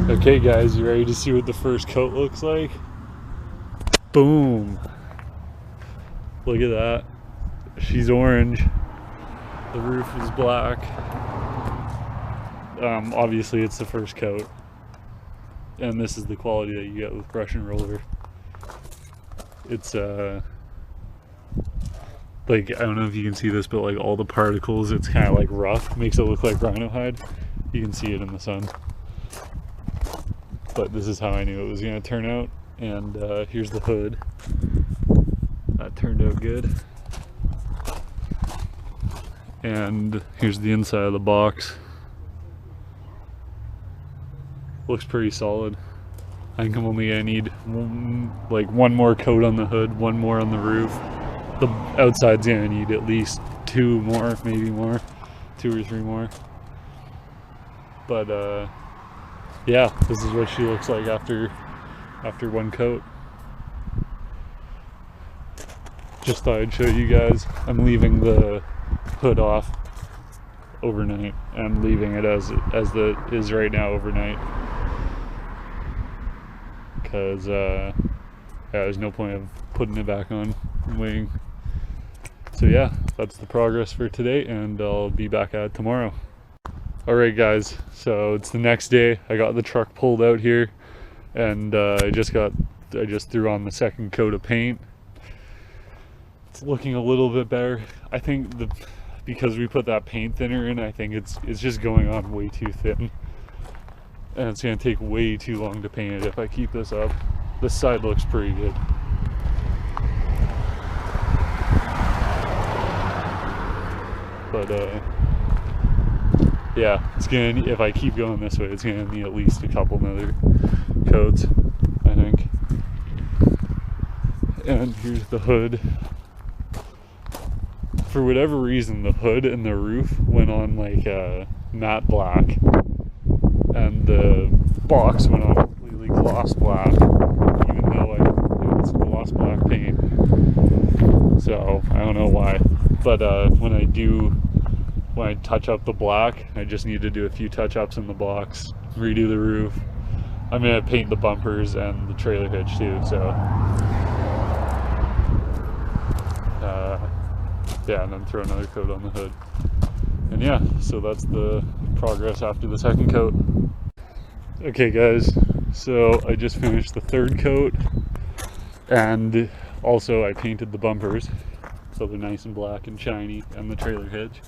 Okay guys, you ready to see what the first coat looks like? Boom! Look at that. She's orange. The roof is black. Obviously it's the first coat. And this is the quality that you get with brush and roller. It's like, I don't know if you can see this, but like all the particles, it's kind of like rough. Makes it look like rhino hide. You can see it in the sun. But this is how I knew it was going to turn out. And here's the hood. That turned out good. And here's the inside of the box. Looks pretty solid. I think I'm only going to need one more coat on the hood, one more on the roof. The outside's going to need at least two more, maybe more. 2 or 3 more. But yeah, this is what she looks like after one coat. Just thought I'd show you guys. I'm leaving the hood off overnight. I'm leaving it as it is right now overnight. Because yeah, there's no point of putting it back on and waiting. So yeah, that's the progress for today, and I'll be back at it tomorrow. Alright guys, so it's the next day. I got the truck pulled out here, and I just threw on the second coat of paint. It's looking a little bit better. I think because we put that paint thinner in, I think it's just going on way too thin. And it's gonna take way too long to paint it if I keep this up. This side looks pretty good. But yeah, it's gonna, if I keep going this way, it's gonna need at least a couple other coats, I think. And here's the hood. For whatever reason, the hood and the roof went on like matte black, and the box went on completely gloss black, even though it's gloss black paint. So I don't know why, but when I touch up the black, I just need to do a few touch-ups in the box, redo the roof. I'm gonna paint the bumpers and the trailer hitch too, so yeah, and then throw another coat on the hood. And yeah, so that's the progress after the second coat. Okay guys, so I just finished the third coat, and also I painted the bumpers so they're nice and black and shiny, and the trailer hitch.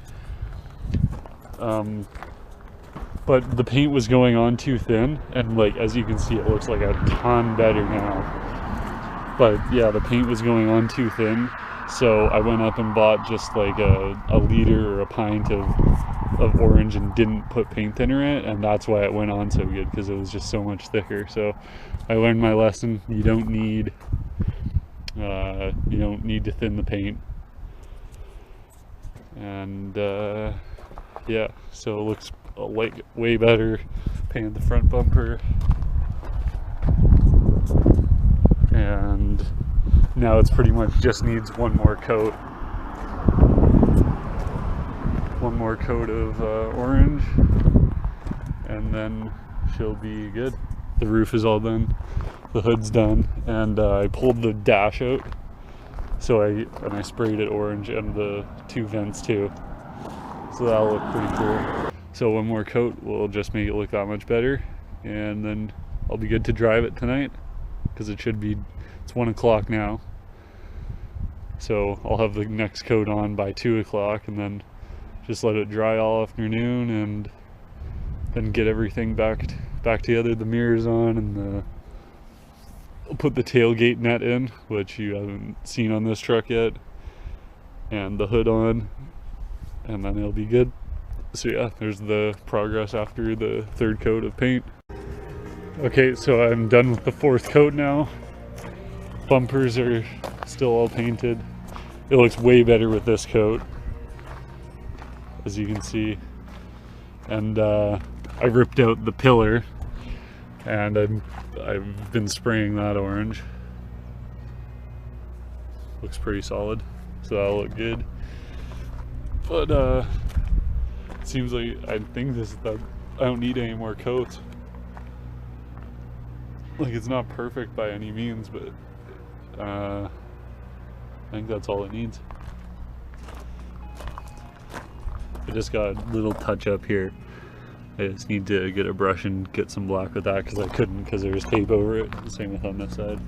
But the paint was going on too thin, and like as you can see, it looks like a ton better now. But yeah, the paint was going on too thin, so I went up and bought just like a liter or a pint of orange and didn't put paint thinner in it, and that's why it went on so good, because it was just so much thicker. So I learned my lesson. You don't need to thin the paint. And yeah, so it looks like way better. Painted the front bumper, and now it's pretty much just needs one more coat of orange, and then she'll be good. The roof is all done, the hood's done, and I pulled the dash out, so I sprayed it orange, and the 2 vents too, so that'll look pretty cool. So one more coat will just make it look that much better, and then I'll be good to drive it tonight, because it's 1 o'clock now, so I'll have the next coat on by 2 o'clock, and then just let it dry all afternoon, and then get everything back together. The mirrors on, and I'll put the tailgate net in, which you haven't seen on this truck yet, and the hood on, and then it'll be good. So yeah, there's the progress after the third coat of paint. Okay, so I'm done with the 4th coat now. Bumpers are still all painted. It looks way better with this coat, as you can see. And I ripped out the pillar, and I've been spraying that orange. Looks pretty solid, so that'll look good. But it seems like I don't need any more coats. Like, it's not perfect by any means, but I think that's all it needs. I just got a little touch up here. I just need to get a brush and get some black with that because I couldn't because there was tape over it. The same with on this side.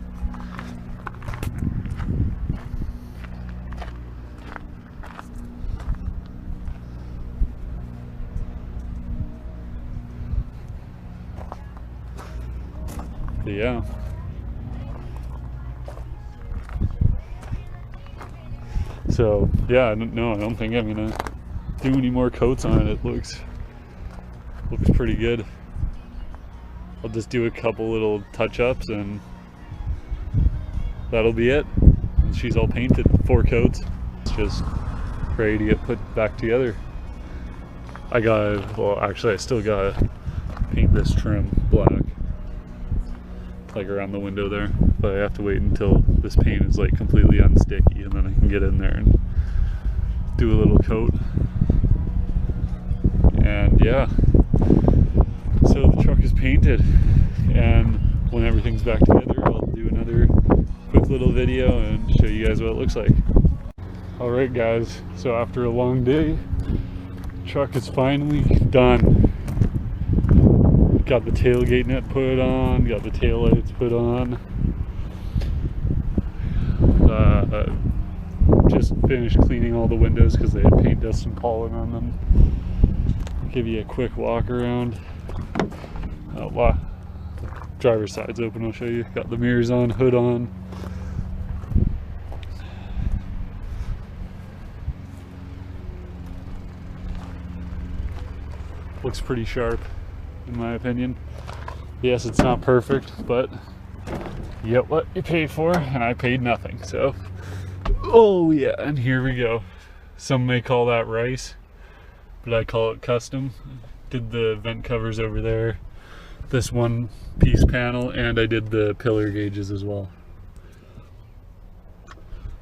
But yeah. So yeah, I don't think I'm gonna do any more coats on it. It looks pretty good. I'll just do a couple little touch-ups and that'll be it. And she's all painted, 4 coats. It's just ready to get put back together. I still gotta paint this trim black, like around the window there, but I have to wait until this paint is like completely unsticky and then I can get in there and do a little coat. And yeah, so the truck is painted, and when everything's back together I'll do another quick little video and show you guys what it looks like. Alright guys, so after a long day, the truck is finally done. Got the tailgate net put on, got the tail lights put on. Just finished cleaning all the windows because they had paint dust and pollen on them. Give you a quick walk around. Driver's side's open, I'll show you. Got the mirrors on, hood on. Looks pretty sharp, in my opinion. Yes, it's not perfect, but you get what you pay for, and I paid nothing, so. Oh yeah, and here we go. Some may call that rice, but I call it custom. Did the vent covers over there, this one piece panel, and I did the pillar gauges as well.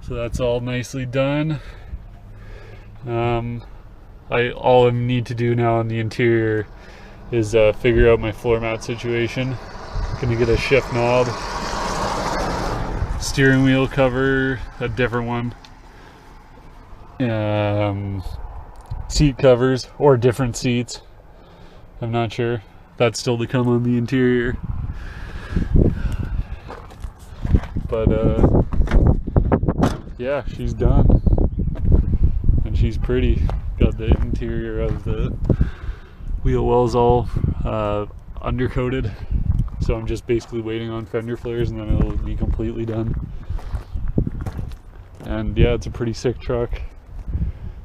So that's all nicely done. All I need to do now on the interior is figure out my floor mat situation. Gonna get a shift knob, steering wheel cover, a different one, seat covers or different seats. I'm not sure. That's still to come on the interior. But yeah, she's done. And she's pretty. Got the interior of the wheel wells all undercoated. So I'm just basically waiting on fender flares and then it'll be completely done. And yeah, it's a pretty sick truck.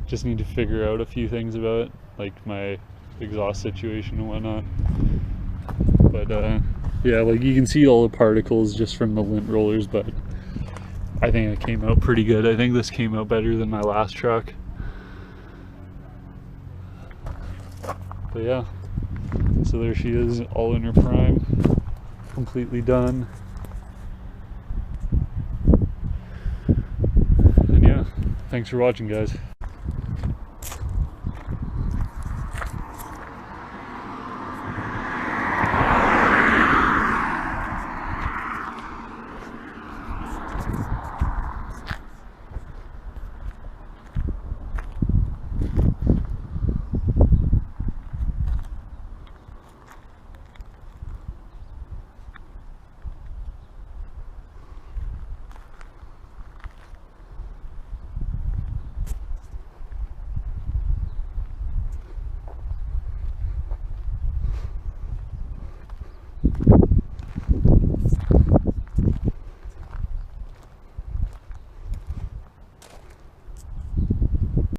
Just need to figure out a few things about it, like my exhaust situation and whatnot. But yeah, like you can see all the particles just from the lint rollers, but I think it came out pretty good. I think this came out better than my last truck. But yeah, so there she is, all in her prime, completely done. And yeah, thanks for watching, guys.